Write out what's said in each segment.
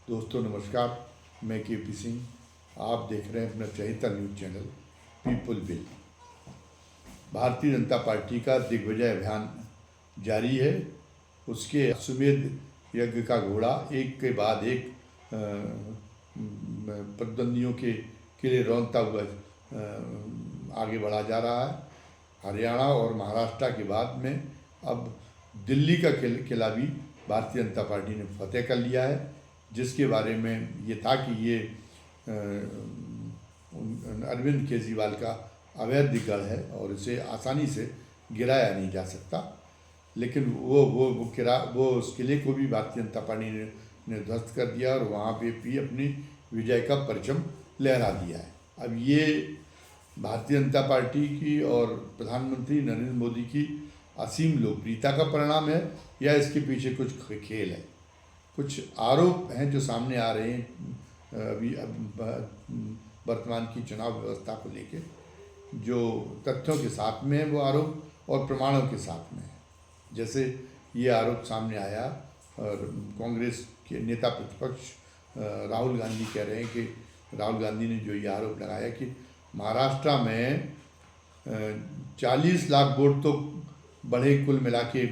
दोस्तों नमस्कार, मैं के पी सिंह। आप देख रहे हैं अपना चहेता news channel people bill. Bharatiya Janata party का दिग्विजय अभियान जारी है। उसके अश्वमेध यज्ञ का घोड़ा एक के बाद एक प्रतिद्वंदियों के लिए रौंदता हुआ आगे बढ़ा जा रहा है। हरियाणा और महाराष्ट्र के बाद में अब दिल्ली का किला भी भारतीय जनता पार्टी ने फतेह कर लिया है, जिसके बारे में ये था कि ये अरविंद केजरीवाल का अवैध गढ़ है और इसे आसानी से गिराया नहीं जा सकता। लेकिन वो उस किले को भी भारतीय जनता पार्टी ने ध्वस्त कर दिया और वहाँ पे भी अपनी विजय का परचम लहरा दिया है। अब ये भारतीय जनता पार्टी की और प्रधानमंत्री नरेंद्र मोदी की असीम लोकप्रियता का परिणाम है या इसके पीछे कुछ खेल है। कुछ आरोप हैं जो सामने आ रहे हैं अभी वर्तमान की चुनाव व्यवस्था को लेके, जो तथ्यों के साथ में है वो आरोप और प्रमाणों के साथ में है। जैसे ये आरोप सामने आया और कांग्रेस के नेता प्रतिपक्ष राहुल गांधी कह रहे हैं कि राहुल गांधी ने जो ये आरोप लगाया कि महाराष्ट्र में 40 लाख वोट तो बढ़े कुल मिला के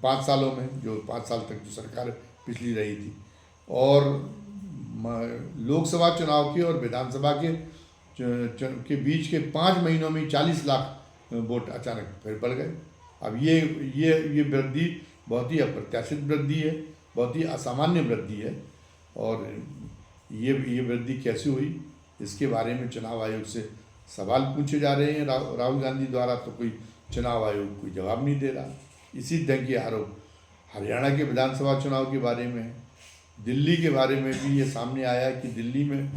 5 सालों में, जो 5 साल तक जो सरकार पिछली रही थी, और लोकसभा चुनाव के और विधानसभा के बीच के 5 महीनों में 40 लाख वोट अचानक फिर बढ़ गए। अब ये वृद्धि बहुत ही अप्रत्याशित वृद्धि है, बहुत ही असामान्य वृद्धि है। और ये वृद्धि कैसे हुई, इसके बारे में चुनाव आयोग से सवाल पूछे जा रहे हैं राहुल गांधी द्वारा, तो कोई चुनाव आयोग कोई जवाब नहीं दे रहा। इसी तरह के आरोप हरियाणा के विधानसभा चुनाव के बारे में है। दिल्ली के बारे में भी ये सामने आया कि दिल्ली में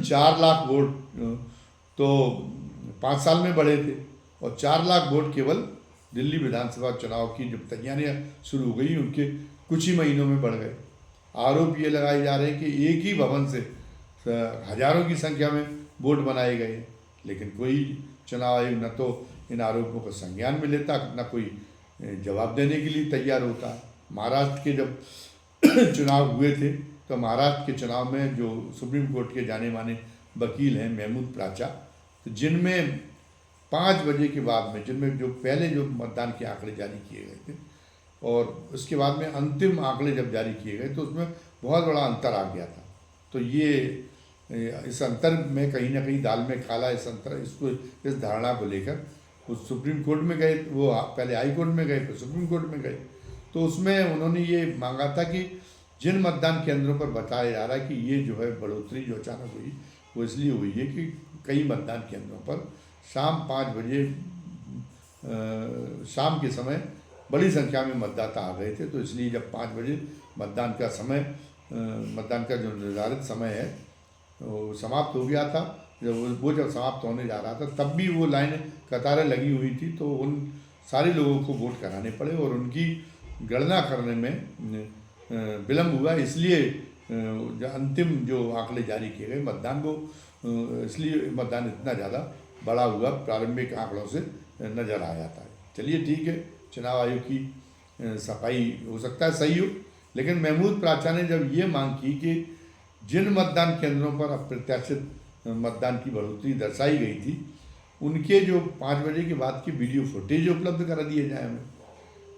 4 लाख वोट तो 5 साल में बढ़े थे और 4 लाख वोट केवल दिल्ली विधानसभा चुनाव की जब तैयारियां शुरू हो गई उनके कुछ ही महीनों में बढ़ गए। आरोप ये लगाए जा रहे हैं कि एक ही भवन से हजारों की संख्या में वोट बनाए गए, लेकिन कोई चुनाव आयोग न तो इन आरोपों को संज्ञान में लेता, न कोई जवाब देने के लिए तैयार होता। महाराष्ट्र के जब चुनाव हुए थे तो महाराष्ट्र के चुनाव में जो सुप्रीम कोर्ट के जाने माने वकील हैं महमूद प्राचा, तो जिनमें 5 बजे के बाद में जिनमें जो पहले जो मतदान के आंकड़े जारी किए गए थे और उसके बाद में अंतिम आंकड़े जब जारी किए गए तो उसमें बहुत बड़ा अंतर आ गया था। तो ये इस अंतर में कहीं ना कहीं दाल में काला, इस धारणा को लेकर वो सुप्रीम कोर्ट में गए। वो पहले हाई कोर्ट में गए, फिर सुप्रीम कोर्ट में गए। तो उसमें उन्होंने ये मांगा था कि जिन मतदान केंद्रों पर बताया जा रहा है कि ये जो है बढ़ोतरी जो अचानक हुई वो इसलिए हुई है कि कई मतदान केंद्रों पर शाम 5 बजे शाम के समय बड़ी संख्या में मतदाता आ गए थे। तो इसलिए जब 5 बजे मतदान का जो निर्धारित समय है वो समाप्त हो गया था, जब समाप्त होने जा रहा था तब भी वो कतारें लगी हुई थी। तो उन सारे लोगों को वोट कराने पड़े और उनकी गणना करने में विलम्ब हुआ। इसलिए अंतिम जो आंकड़े जारी किए गए मतदान को, इसलिए मतदान इतना ज़्यादा बड़ा हुआ प्रारंभिक आंकड़ों से नज़र आ जाता है। चलिए ठीक है, चुनाव आयोग की सफाई हो सकता है सही हो, लेकिन महमूद प्राचा ने जब ये मांग की कि जिन मतदान केंद्रों पर अप्रत्याशित मतदान की बढ़ोतरी दर्शाई गई थी उनके जो 5 बजे के बाद की वीडियो फुटेज उपलब्ध करा दिए जाए हमें,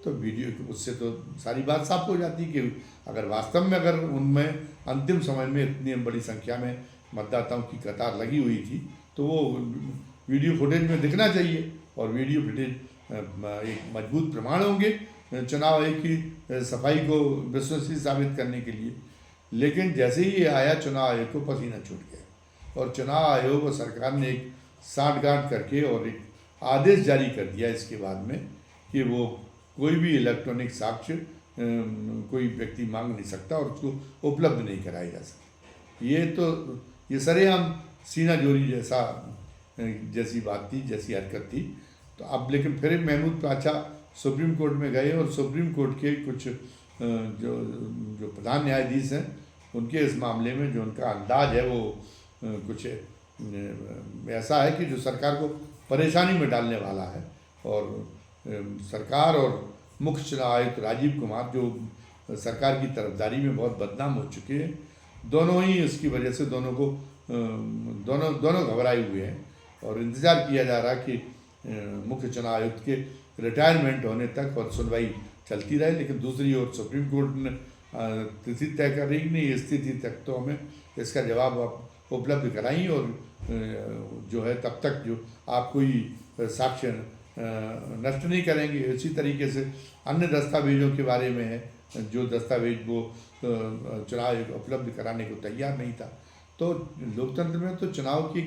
तो वीडियो उससे तो सारी बात साफ हो जाती कि अगर वास्तव में अगर उनमें अंतिम समय में इतनी बड़ी संख्या में मतदाताओं की कतार लगी हुई थी तो वो वीडियो फुटेज में दिखना चाहिए और वीडियो फुटेज एक मजबूत प्रमाण होंगे चुनाव आयोग की सफाई को विश्वसनीय साबित करने के लिए। लेकिन जैसे ही ये आया चुनाव आयोग को पसीना छूट गया और चुनाव आयोग और सरकार ने एक सांठगांठ करके और एक आदेश जारी कर दिया इसके बाद में कि वो कोई भी इलेक्ट्रॉनिक साक्ष्य कोई व्यक्ति मांग नहीं सकता और उसको उपलब्ध नहीं कराया जा सकता। ये सरेआम सीना जोरी जैसी बात थी, जैसी हरकत थी। तो अब लेकिन फिर महमूद प्राचा सुप्रीम कोर्ट में गए और सुप्रीम कोर्ट के कुछ जो प्रधान न्यायाधीश हैं उनके इस मामले में जो उनका अंदाज है वो कुछ ऐसा है कि जो सरकार को परेशानी में डालने वाला है। और सरकार और मुख्य चुनाव आयुक्त राजीव कुमार जो सरकार की तरफदारी में बहुत बदनाम हो चुके हैं। दोनों ही इसकी वजह से दोनों घबराए हुए हैं और इंतज़ार किया जा रहा है कि मुख्य चुनाव आयुक्त के रिटायरमेंट होने तक और सुनवाई चलती रहे। लेकिन दूसरी ओर सुप्रीम कोर्ट ने तिथि तय कर रही नहीं, स्थिति तक तो हमें इसका जवाब आप उपलब्ध कराई और जो है तब तक जो आप कोई साक्ष्य नष्ट नहीं करेंगे। इसी तरीके से अन्य दस्तावेजों के बारे में है, जो दस्तावेज वो चुनाव उपलब्ध कराने को तैयार नहीं था। तो लोकतंत्र में तो चुनाव की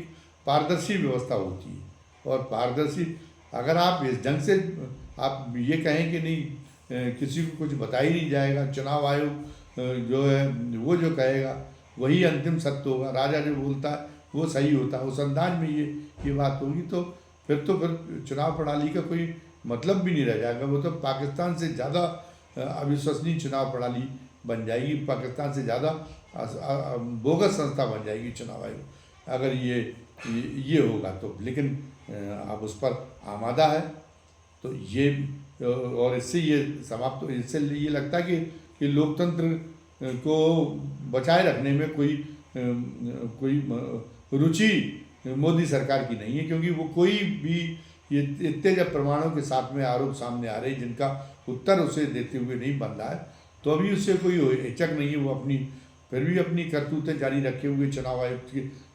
पारदर्शी व्यवस्था होती है और पारदर्शी अगर आप इस ढंग से आप ये कहें कि नहीं किसी को कुछ बताया ही नहीं जाएगा, चुनाव आयोग जो है वो जो कहेगा वही अंतिम सत्य होगा, राजा जो बोलता है वो सही होता है, उस अंदाज में ये बात होगी तो फिर चुनाव प्रणाली का कोई मतलब भी नहीं रह जाएगा। वो तो पाकिस्तान से ज़्यादा अविश्वसनीय चुनाव प्रणाली बन जाएगी, पाकिस्तान से ज़्यादा बोगस संस्था बन जाएगी चुनाव आयोग अगर ये होगा तो। लेकिन आप उस पर आमादा है तो ये और इससे ये समाप्त इससे ये लगता है कि लोकतंत्र को बचाए रखने में कोई रुचि मोदी सरकार की नहीं है, क्योंकि वो कोई भी ये इतने जब प्रमाणों के साथ में आरोप सामने आ रहे जिनका उत्तर उसे देते हुए नहीं बन रहा है तो अभी उससे कोई हिचक नहीं है। वो फिर भी अपनी करतूतें जारी रखे हुए चुनाव आयुक्त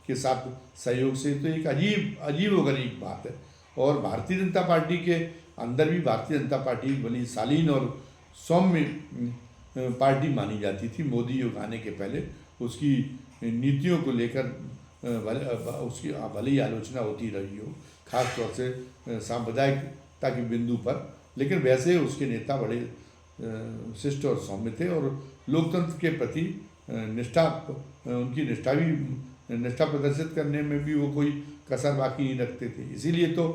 के साथ सहयोग से, तो एक अजीब व गरीब बात है। और भारतीय जनता पार्टी के अंदर भी भारतीय जनता पार्टी बड़ी शालीन और सौम्य पार्टी मानी जाती थी। मोदी योग आने के पहले उसकी नीतियों को लेकर उसकी भले ही आलोचना होती रही हो, खास तौर से सांप्रदायिकता के बिंदु पर, लेकिन वैसे उसके नेता बड़े शिष्ट और सौम्य थे और लोकतंत्र के प्रति उनकी निष्ठा प्रदर्शित करने में भी वो कोई कसर बाकी नहीं रखते थे। इसीलिए तो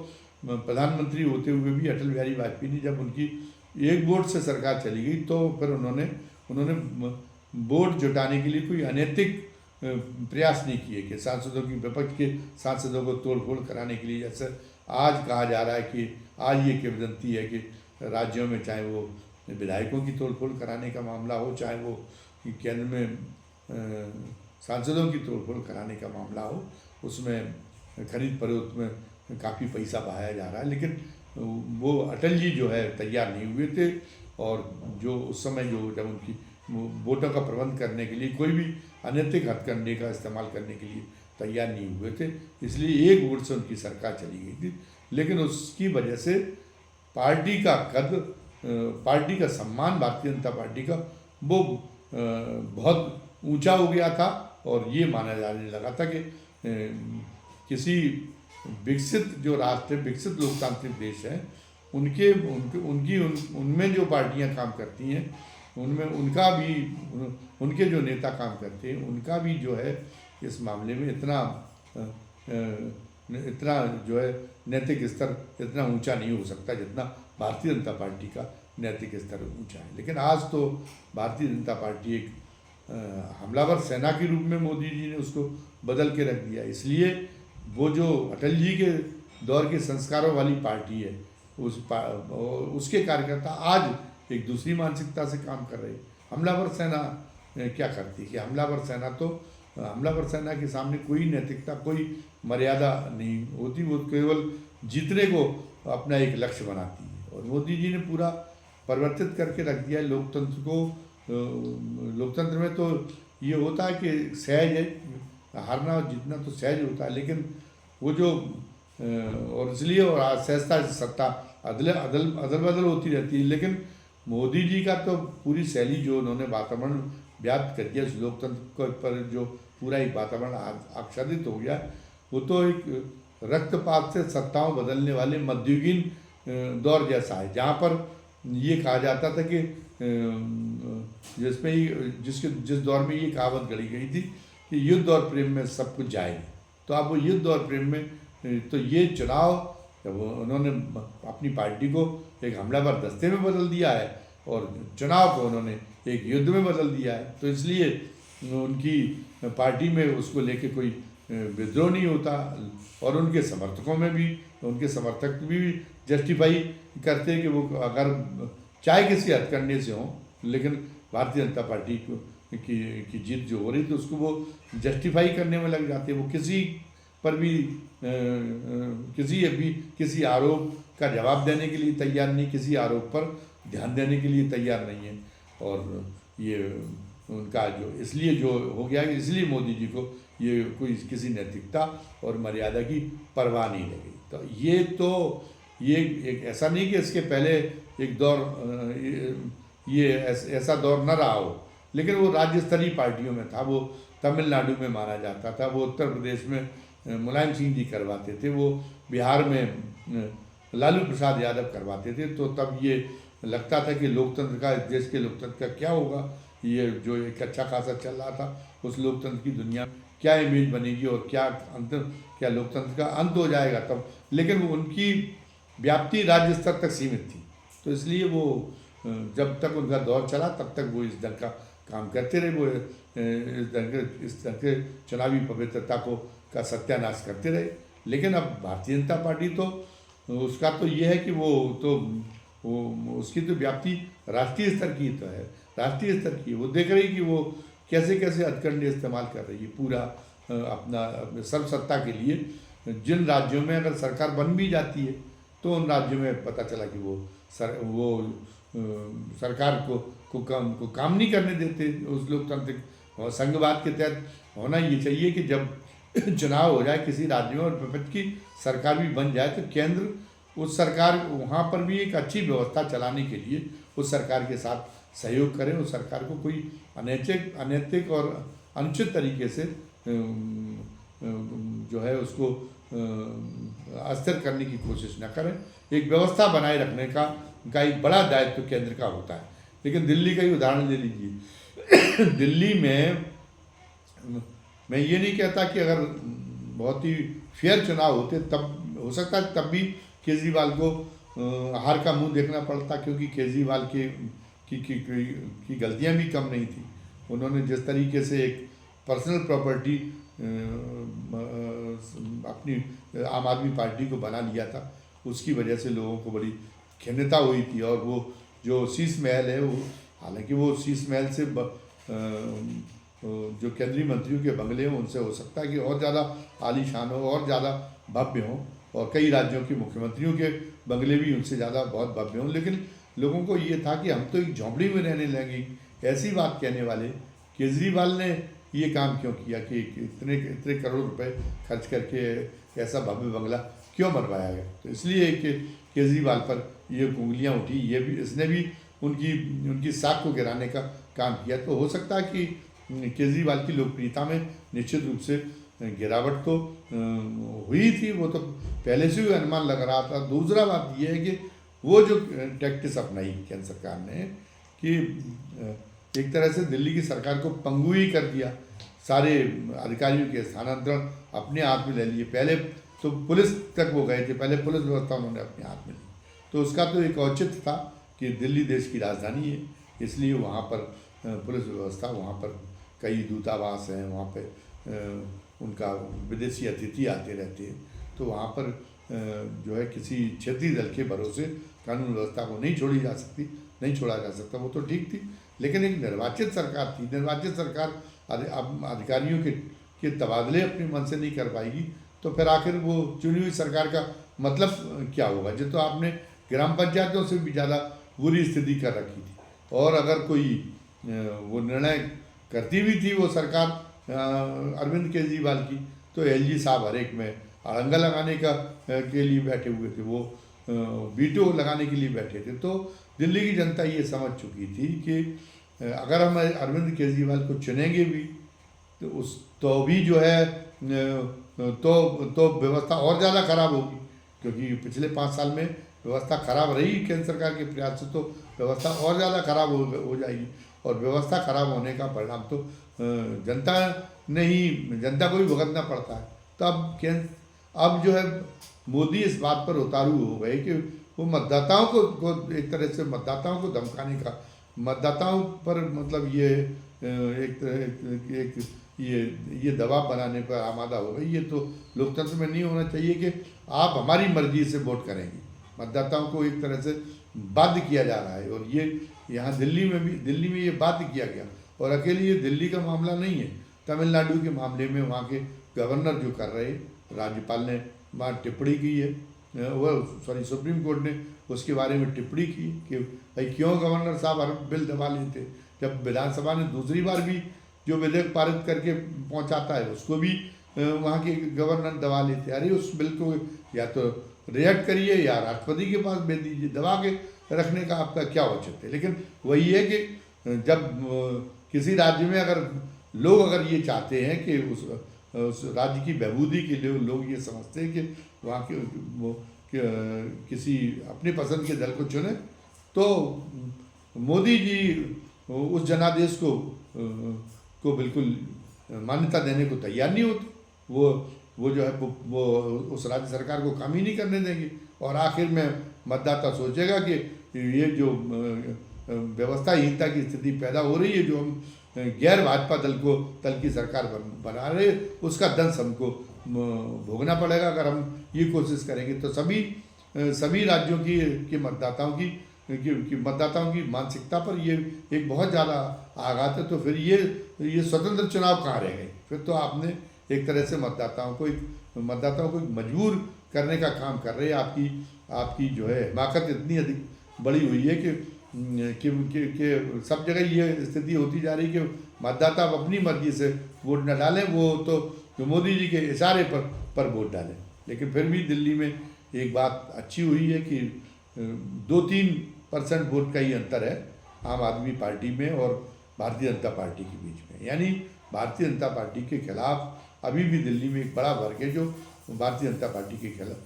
प्रधानमंत्री होते हुए भी अटल बिहारी वाजपेयी ने जब उनकी एक वोट से सरकार चली गई तो फिर उन्होंने वोट जुटाने के लिए कोई अनैतिक प्रयास नहीं किए कि सांसदों की विपक्ष के सांसदों को तोड़फोड़ कराने के लिए, जैसे आज कहा जा रहा है कि आज ये किंवदंती है कि राज्यों में चाहे वो विधायकों की तोड़फोड़ कराने का मामला हो, चाहे वो केंद्र में सांसदों की तोड़फोड़ कराने का मामला हो, उसमें खरीद फरोख्त में काफ़ी पैसा बहाया जा रहा है। लेकिन वो अटल जी जो है तैयार नहीं हुए थे और जो उस समय जब उनकी वोटों का प्रबंध करने के लिए कोई भी अनैतिक हथकंडे का इस्तेमाल करने के लिए तैयार नहीं हुए थे, इसलिए एक वोट से उनकी सरकार चली गई थी। लेकिन उसकी वजह से पार्टी का कद, पार्टी का सम्मान, भारतीय जनता पार्टी का वो बहुत ऊंचा हो गया था और ये माना जाने लगा था कि किसी विकसित जो राष्ट्र, विकसित लोकतांत्रिक देश है, उनमें जो पार्टियां काम करती हैं उनमें उनके जो नेता काम करते हैं उनका भी जो है इस मामले में इतना जो है नैतिक स्तर इतना ऊंचा नहीं हो सकता जितना भारतीय जनता पार्टी का नैतिक स्तर ऊंचा है। लेकिन आज तो भारतीय जनता पार्टी एक हमलावर सेना के रूप में मोदी जी ने उसको बदल के रख दिया। इसलिए वो जो अटल जी के दौर के संस्कारों वाली पार्टी है उसके कार्यकर्ता आज एक दूसरी मानसिकता से काम कर रहे। हमलावर सेना क्या करती है कि हमलावर सेना के सामने कोई नैतिकता, कोई मर्यादा नहीं होती, वो केवल जीतने को अपना एक लक्ष्य बनाती है। और मोदी जी ने पूरा परिवर्तित करके रख दिया है लोकतंत्र को। लोकतंत्र में तो ये होता है कि सहज है, हारना और जीतना तो सहज होता है, लेकिन वो जो और इसलिए और सहजता सत्ता अदल बदल होती रहती है। लेकिन मोदी जी का तो पूरी शैली जो उन्होंने वातावरण व्याप्त कर दिया लोकतंत्र पर, जो पूरा एक वातावरण आच्छादित हो गया, वो तो एक रक्तपात से सत्ताओं बदलने वाले मध्ययुगीन दौर जैसा है, जहाँ पर ये कहा जाता था कि जिस दौर में ये कहावत गढ़ी गई थी कि युद्ध और प्रेम में सब कुछ जाए। तो अब वो युद्ध और प्रेम में तो ये चुनाव जब उन्होंने अपनी पार्टी को एक हमलावर दस्ते में बदल दिया है और चुनाव को उन्होंने एक युद्ध में बदल दिया है, तो इसलिए उनकी पार्टी में उसको लेके कोई विद्रोह नहीं होता। और उनके समर्थकों में भी, उनके समर्थक भी जस्टिफाई करते हैं कि वो अगर चाहे किसी हथकंडे से हों, लेकिन भारतीय जनता पार्टी की जीत जो हो रही थी उसको वो जस्टिफाई करने में लग जाते, वो किसी पर भी किसी आरोप का जवाब देने के लिए तैयार नहीं, किसी आरोप पर ध्यान देने के लिए तैयार नहीं है। और ये उनका जो इसलिए जो हो गया कि इसलिए मोदी जी को ये कोई किसी नैतिकता और मर्यादा की परवाह नहीं लगी। तो ये एक ऐसा नहीं कि इसके पहले एक दौर ये ऐसा दौर न रहा हो, लेकिन वो राज्य स्तरीय पार्टियों में था। वो तमिलनाडु में माना जाता था, वो उत्तर प्रदेश में मुलायम सिंह जी करवाते थे, वो बिहार में लालू प्रसाद यादव करवाते थे। तो तब ये लगता था कि लोकतंत्र का, देश के लोकतंत्र का क्या होगा, ये जो एक अच्छा खासा चल रहा था उस लोकतंत्र की दुनिया क्या इमेज बनेगी और क्या लोकतंत्र का अंत हो जाएगा तब। लेकिन वो उनकी व्याप्ति राज्य स्तर तक सीमित थी, तो इसलिए वो जब तक उनका दौर चला तब तक वो इस ढंग का काम करते रहे, वो इस ढंग के चुनावी पवित्रता का सत्यानाश करते रहे। लेकिन अब भारतीय जनता पार्टी तो उसका तो ये है कि वो उसकी तो व्याप्ति राष्ट्रीय स्तर की तो है, राष्ट्रीय स्तर की। वो देख रही कि वो कैसे कैसे हथकंडे इस्तेमाल कर रही है पूरा अपने सर्वसत्ता के लिए। जिन राज्यों में अगर सरकार बन भी जाती है तो उन राज्यों में पता चला कि वो सरकार को काम नहीं करने देते। उस लोकतांत्रिक और संघवाद के तहत होना ये चाहिए कि जब चुनाव हो जाए किसी राज्य में और विपक्ष की सरकार भी बन जाए तो केंद्र उस सरकार वहाँ पर भी एक अच्छी व्यवस्था चलाने के लिए उस सरकार के साथ सहयोग करें, उस सरकार को कोई अनैतिक और अनुचित तरीके से जो है उसको अस्थिर करने की कोशिश न करें। एक व्यवस्था बनाए रखने का एक बड़ा दायित्व केंद्र का होता है। लेकिन दिल्ली का ही उदाहरण ले लीजिए। दिल्ली में मैं ये नहीं कहता कि अगर बहुत ही फेयर चुनाव होते तब हो सकता है तब भी केजरीवाल को हार का मुंह देखना पड़ता, क्योंकि केजरीवाल की गलतियां भी कम नहीं थी। उन्होंने जिस तरीके से एक पर्सनल प्रॉपर्टी अपनी आम आदमी पार्टी को बना लिया था, उसकी वजह से लोगों को बड़ी खिन्नता हुई थी। और वो जो शीश महल है, वो हालांकि वो शीश महल से जो केंद्रीय मंत्रियों के बंगले हों उनसे हो सकता है कि और ज़्यादा आलीशान हो और ज़्यादा भव्य हों, और कई राज्यों के मुख्यमंत्रियों के बंगले भी उनसे ज़्यादा बहुत भव्य हों। लेकिन लोगों को ये था कि हम तो एक झोंपड़ी में रहने लगे। ऐसी बात कहने वाले केजरीवाल ने ये काम क्यों किया कि इतने करोड़ रुपए खर्च करके ऐसा भव्य बंगला क्यों बनवाया गया। तो इसलिए कि केजरीवाल पर ये उंगलियां उठी, ये भी इसने भी उनकी साख को गिराने का काम किया। तो हो सकता है कि केजरीवाल की लोकप्रियता में निश्चित रूप से गिरावट तो हुई थी, वो तो पहले से ही अनुमान लग रहा था। दूसरा बात यह है कि वो जो टैक्टिस अपनाई केंद्र सरकार ने कि एक तरह से दिल्ली की सरकार को पंगु ही कर दिया, सारे अधिकारियों के स्थानांतरण अपने हाथ में ले लिए। पहले तो पुलिस तक वो गए थे, पहले पुलिस व्यवस्था उन्होंने अपने हाथ में ली। तो उसका तो एक औचित्य था कि दिल्ली देश की राजधानी है, इसलिए वहाँ पर पुलिस व्यवस्था, वहाँ पर कई दूतावास हैं, वहाँ पे उनका विदेशी अतिथि आते रहते हैं, तो वहाँ पर जो है किसी क्षेत्रीय दल के भरोसे कानून व्यवस्था को नहीं छोड़ा जा सकता। वो तो ठीक थी, लेकिन एक निर्वाचित सरकार थी। निर्वाचित सरकार अधिकारियों के तबादले अपने मन से नहीं कर पाएगी, तो फिर आखिर वो चुनी हुई सरकार का मतलब क्या होगा। जो तो आपने ग्राम पंचायतों से भी ज़्यादा बुरी स्थिति कर रखी थी। और अगर कोई वो निर्णय करती भी थी वो सरकार अरविंद केजरीवाल की, तो एलजी साहब हर एक में अड़ंगा लगाने के लिए बैठे हुए थे, वो वीटो लगाने के लिए बैठे थे। तो दिल्ली की जनता ये समझ चुकी थी कि अगर हम अरविंद केजरीवाल को चुनेंगे भी तो भी जो है तो व्यवस्था और ज़्यादा खराब होगी, क्योंकि पिछले 5 साल में व्यवस्था खराब रही केंद्र सरकार के प्रयास से, तो व्यवस्था और ज़्यादा खराब हो जाएगी। और व्यवस्था खराब होने का परिणाम तो जनता को भी भुगतना पड़ता है। तो अब जो है मोदी इस बात पर उतारू हो गए कि वो मतदाताओं को एक तरह से मतदाताओं को धमकाने का, मतदाताओं पर मतलब ये दबाव बनाने पर आमादा हो गई। ये तो लोकतंत्र में नहीं होना चाहिए कि आप हमारी मर्जी से वोट करेंगे। मतदाताओं को एक तरह से बाध्य किया जा रहा है, और यहाँ दिल्ली में ये बात किया गया। और अकेले ये दिल्ली का मामला नहीं है, तमिलनाडु के मामले में वहाँ के गवर्नर जो कर रहे, राज्यपाल ने वहाँ टिप्पणी की है, सुप्रीम कोर्ट ने उसके बारे में टिप्पणी की कि भाई क्यों गवर्नर साहब हर बिल दबा लेते, जब विधानसभा ने दूसरी बार भी जो विधेयक पारित करके पहुंचाता है उसको भी वहाँ के गवर्नर दबा लेते। अरे उस बिल को या तो रिजेक्ट करिए या राष्ट्रपति के पास भेज दीजिए, दबा के रखने का आपका क्या औचित्य है। लेकिन वही है कि जब किसी राज्य में अगर लोग ये चाहते हैं कि उस राज्य की बहबूदी के लिए लोग ये समझते हैं कि वहाँ के किसी अपनी पसंद के दल को चुने, तो मोदी जी उस जनादेश को बिल्कुल मान्यता देने को तैयार नहीं होते। वो जो है वो उस राज्य सरकार को काम ही नहीं करने देंगे। और आखिर में मतदाता सोचेगा कि ये जो व्यवस्थाहीनता की स्थिति पैदा हो रही है, जो हम गैर भाजपा दल की सरकार बना रहे, उसका दंश हमको भोगना पड़ेगा अगर हम ये कोशिश करेंगे। तो सभी राज्यों की मतदाताओं की मानसिकता पर ये एक बहुत ज़्यादा आघात है। तो फिर ये स्वतंत्र चुनाव कहाँ रह गए? फिर तो आपने एक तरह से मतदाताओं को मजबूर करने का काम कर रहे हैं। आपकी जो है हिमाकत इतनी अधिक बड़ी हुई है कि सब जगह ये स्थिति होती जा रही कि मतदाता अपनी मर्जी से वोट न डालें, वो तो मोदी जी के इशारे पर वोट डालें। लेकिन फिर भी दिल्ली में एक बात अच्छी हुई है कि 2-3% वोट का ही अंतर है आम आदमी पार्टी में और भारतीय जनता पार्टी के बीच में। यानी भारतीय जनता पार्टी के खिलाफ अभी भी दिल्ली में एक बड़ा वर्ग है जो भारतीय जनता पार्टी के खिलाफ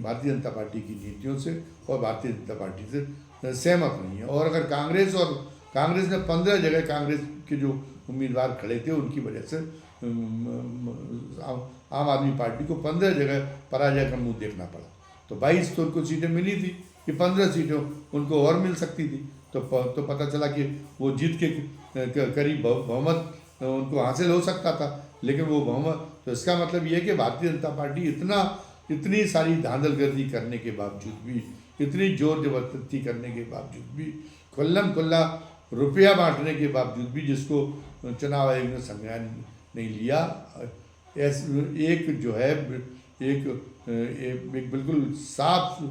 भारतीय जनता पार्टी की नीतियों से और भारतीय जनता पार्टी से सहमत नहीं है। और अगर कांग्रेस ने 15 जगह कांग्रेस के जो उम्मीदवार खड़े थे उनकी वजह से आम आदमी पार्टी को 15 जगह पराजय का मुंह देखना पड़ा। तो 22 तो उनको सीटें मिली थी कि 15 सीटें उनको और मिल सकती थी। तो पता चला कि वो जीत के करीब बहुमत उनको हासिल हो सकता था, लेकिन वो बहुमत, तो इसका मतलब ये है कि भारतीय जनता पार्टी इतनी सारी धांधलगर्दी करने के बावजूद भी, इतनी जोर जबरदस्ती करने के बावजूद भी, खुल्लम खुल्ला रुपया बांटने के बावजूद भी, जिसको चुनाव आयोग ने संज्ञान नहीं लिया, एक जो है एक बिल्कुल साफ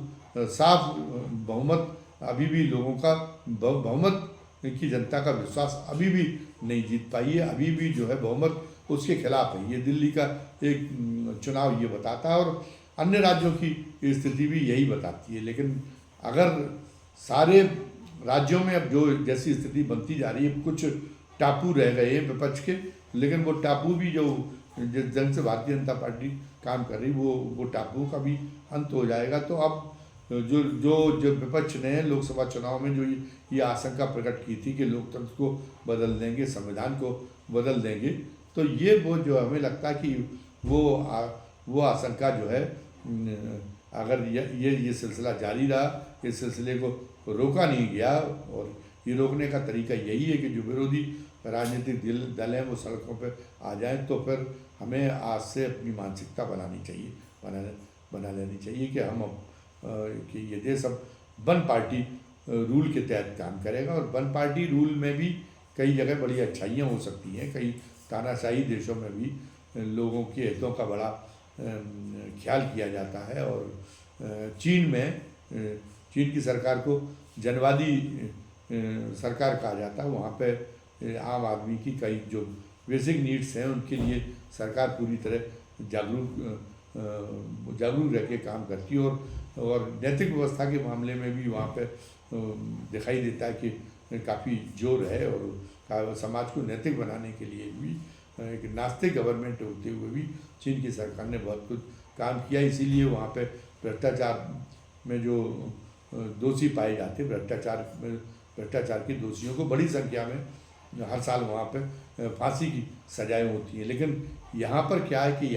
बहुमत अभी भी लोगों का बहुमत की जनता का विश्वास अभी भी नहीं जीत पाई है। अभी भी जो है बहुमत उसके खिलाफ है। ये दिल्ली का एक चुनाव ये बताता है और अन्य राज्यों की स्थिति भी यही बताती है। लेकिन अगर सारे राज्यों में अब जो जैसी स्थिति बनती जा रही है, कुछ टापू रह गए हैं विपक्ष के, लेकिन वो टापू भी जो जिस ढंग से भारतीय जनता पार्टी काम कर रही वो टापू का भी अंत हो जाएगा। तो अब जो विपक्ष ने लोकसभा चुनाव में जो ये आशंका प्रकट की थी कि लोकतंत्र को बदल देंगे, संविधान को बदल देंगे, तो ये वो जो हमें लगता है कि वो आशंका जो है, अगर ये सिलसिला जारी रहा, इस सिलसिले को रोका नहीं गया, और ये रोकने का तरीका यही है कि जो विरोधी राजनीतिक दल हैं वो सड़कों पर आ जाएं, तो फिर हमें आज से अपनी मानसिकता बना लेनी चाहिए कि हम कि ये देश अब वन पार्टी रूल के तहत काम करेगा। और वन पार्टी रूल में भी कई जगह बड़ी अच्छाइयाँ हो सकती हैं। कई तानाशाही देशों में भी लोगों के हितों का बड़ा ख्याल किया जाता है। और चीन की सरकार को जनवादी सरकार कहा जाता है। वहाँ पे आम आदमी की कई जो बेसिक नीड्स हैं उनके लिए सरकार पूरी तरह जागरूक रह के काम करती है। और नैतिक व्यवस्था के मामले में भी वहाँ पे दिखाई देता है कि काफ़ी जोर है। और समाज को नैतिक बनाने के लिए भी एक नास्तिक गवर्नमेंट होते हुए भी चीन की सरकार ने बहुत कुछ काम किया। इसीलिए वहाँ पे भ्रष्टाचार में जो दोषी पाए जाते, भ्रष्टाचार के दोषियों को बड़ी संख्या में हर साल वहाँ पे फांसी की सजाएं होती हैं। लेकिन यहाँ पर क्या है कि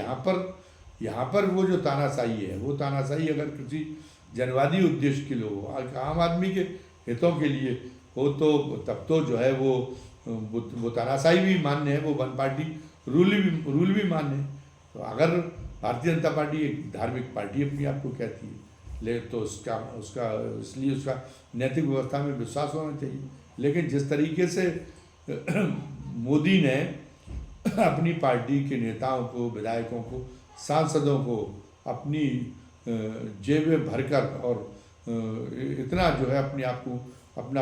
यहाँ पर वो जो तानाशाही है, वो तानाशाही अगर किसी जनवादी उद्देश्य के लिए हो, आम आदमी के हितों के लिए हो, तो तब तो जो है वो तानाशाही भी मान्य है, वो वन पार्टी रूल भी मान्य है। तो अगर भारतीय जनता पार्टी एक धार्मिक पार्टी अपनी आप को कहती है, ले तो उसका उसका इसलिए उसका नैतिक व्यवस्था में विश्वास होना चाहिए। लेकिन जिस तरीके से मोदी ने अपनी पार्टी के नेताओं को, विधायकों को, सांसदों को अपनी जेबें भरकर और इतना जो है अपने आप को अपने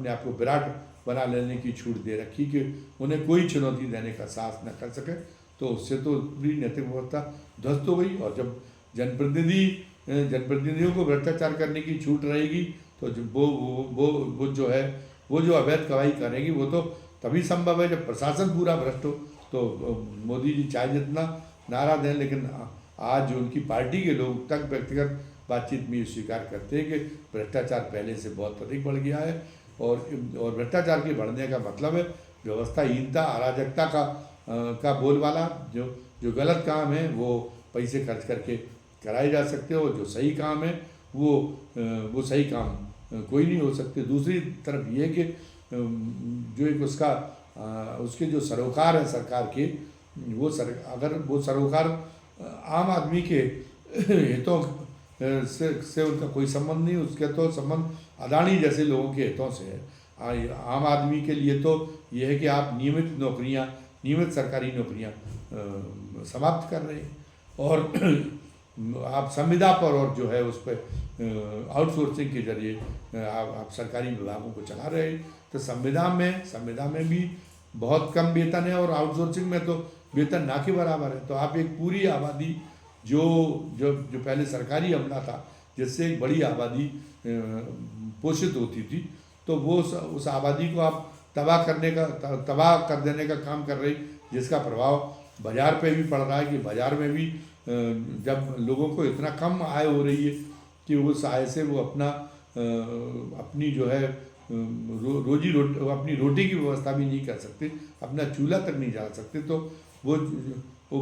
आप को विराट बना लेने की छूट दे रखी कि उन्हें कोई चुनौती देने का साहस न कर सके, तो उससे तो पूरी नैतिक व्यवस्था ध्वस्त हो गई। और जब जनप्रतिनिधियों को भ्रष्टाचार करने की छूट रहेगी तो जो वो जो है वो जो अवैध कमाई करेगी वो तो तभी संभव है जब प्रशासन पूरा भ्रष्ट हो। तो मोदी जी चाहे जितना नारा दें, लेकिन आज जो उनकी पार्टी के लोग तक व्यक्तिगत बातचीत में ये स्वीकार करते हैं कि भ्रष्टाचार पहले से बहुत अधिक बढ़ गया है। और भ्रष्टाचार के बढ़ने का मतलब है व्यवस्थाहीनता, अराजकता का बोलबाला। जो गलत काम है वो पैसे खर्च करके कराए जा सकते हो, जो सही काम है वो सही काम कोई नहीं हो सकते। दूसरी तरफ ये कि जो एक उसके जो सरोकार हैं सरकार के, अगर वो सरोकार आम आदमी के हितों से उनका कोई संबंध नहीं, उसके तो संबंध अदानी जैसे लोगों के हितों से है। आम आदमी के लिए तो ये है कि आप नियमित सरकारी नौकरियां समाप्त कर रहे हैं और आप संविदा पर और जो है उस पर आउटसोर्सिंग के जरिए आप सरकारी विभागों को चला रहे हैं। तो संविदा में भी बहुत कम वेतन है और आउटसोर्सिंग में तो वेतन ना के बराबर है। तो आप एक पूरी आबादी जो पहले सरकारी अमला था, जिससे एक बड़ी आबादी पोषित होती थी, तो वो उस आबादी को आप तबाह कर देने का काम कर रही, जिसका प्रभाव बाज़ार पे भी पड़ रहा है कि बाज़ार में भी जब लोगों को इतना कम आय हो रही है कि उस आय से वो अपनी जो है अपनी रोटी की व्यवस्था भी नहीं कर सकते, अपना चूल्हा तक नहीं जला सकते, तो वो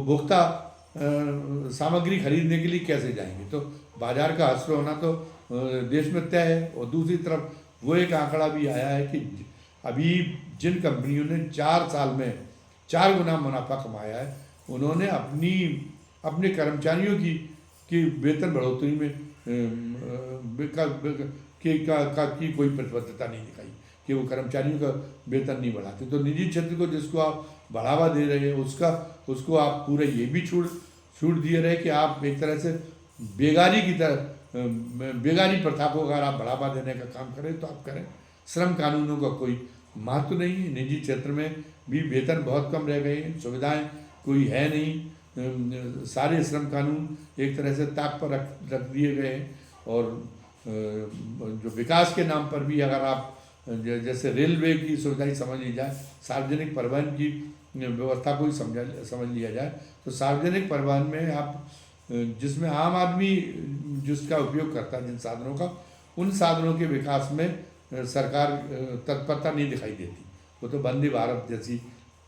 भोक्ता सामग्री खरीदने के लिए कैसे जाएंगे। तो बाजार का असर होना तो देश में तय है। और दूसरी तरफ वो एक आंकड़ा भी आया है कि अभी जिन कंपनियों ने 4 साल में 4 गुना मुनाफा कमाया है, उन्होंने अपने कर्मचारियों की वेतन बढ़ोतरी में की कोई प्रतिबद्धता नहीं दिखाई कि वो कर्मचारियों का वेतन नहीं बढ़ाते। तो निजी क्षेत्र को जिसको आप बढ़ावा दे रहे हैं उसको आप पूरे ये भी छूट दिए रहे कि आप एक तरह से बेगारी प्रथा को अगर आप बढ़ावा देने का काम करें तो आप करें। श्रम कानूनों का कोई महत्व नहीं है। निजी क्षेत्र में भी वेतन बहुत कम रह गए हैं, सुविधाएं कोई है नहीं, सारे श्रम कानून एक तरह से ताक पर रख दिए गए हैं। और जो विकास के नाम पर भी अगर आप जैसे रेलवे की सुविधाएं समझ ली जाए, सार्वजनिक परिवहन की व्यवस्था को ही समझ लिया जाए, तो सार्वजनिक परिवहन में आप जिसमें आम आदमी जिसका उपयोग करता है जिन साधनों का, उन साधनों के विकास में सरकार तत्परता नहीं दिखाई देती। वो तो वंदे भारत जैसी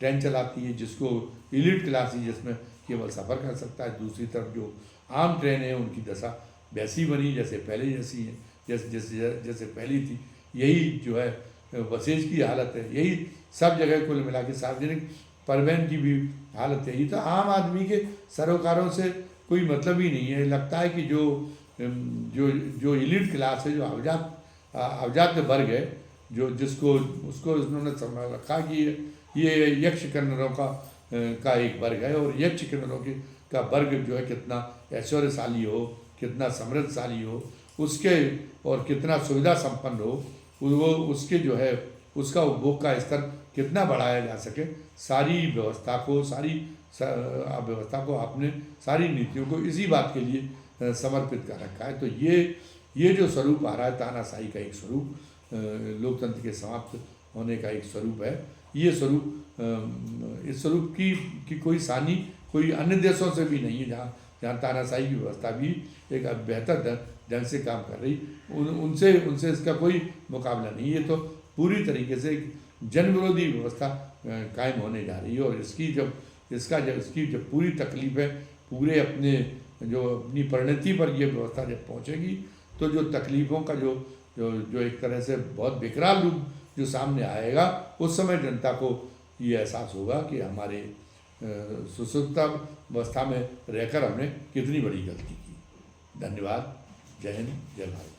ट्रेन चलाती है जिसको इलीट क्लास ही जिसमें केवल सफ़र कर सकता है। दूसरी तरफ जो आम ट्रेन है उनकी दशा वैसी बनी जैसे पहले जैसी है, जैसे पहली थी। यही जो है बसेज की हालत है, यही सब जगह कुल मिला के सार्वजनिक परिवहन की भी हालत है। ये तो आम आदमी के सरोकारों से कोई मतलब ही नहीं है। लगता है कि जो इलीट क्लास है, जो अवजात वर्ग है, उसको उन्होंने समझ रखा कि ये यक्ष किन्नरों का एक वर्ग है और यक्ष किन्नरों का वर्ग जो है कितना ऐश्वर्यशाली हो, कितना समृद्धशाली हो, उसके और कितना सुविधा संपन्न हो, वो उसके जो है उसका उपभोग का स्तर कितना बढ़ाया जा सके, सारी व्यवस्था को आपने सारी नीतियों को इसी बात के लिए समर्पित कर रखा है। तो ये जो स्वरूप आ रहा है तानाशाही का एक स्वरूप, लोकतंत्र के समाप्त होने का एक स्वरूप है। ये स्वरूप इस स्वरूप की कोई सानी कोई अन्य देशों से भी नहीं है, जहाँ तानाशाही की व्यवस्था भी एक बेहतर ढंग से काम कर रही, उनसे इसका कोई मुकाबला नहीं। ये तो पूरी तरीके से जन विरोधी व्यवस्था कायम होने जा रही है। और इसकी जब पूरी तकलीफें पूरे अपनी परिणति पर ये व्यवस्था जब पहुँचेगी, तो जो तकलीफ़ों का जो एक तरह से बहुत बेकरार रूप जो सामने आएगा, उस समय जनता को ये एहसास होगा कि हमारे सुसुप्त अवस्था में रहकर हमने कितनी बड़ी गलती की। धन्यवाद। जय हिंद, जय भारत।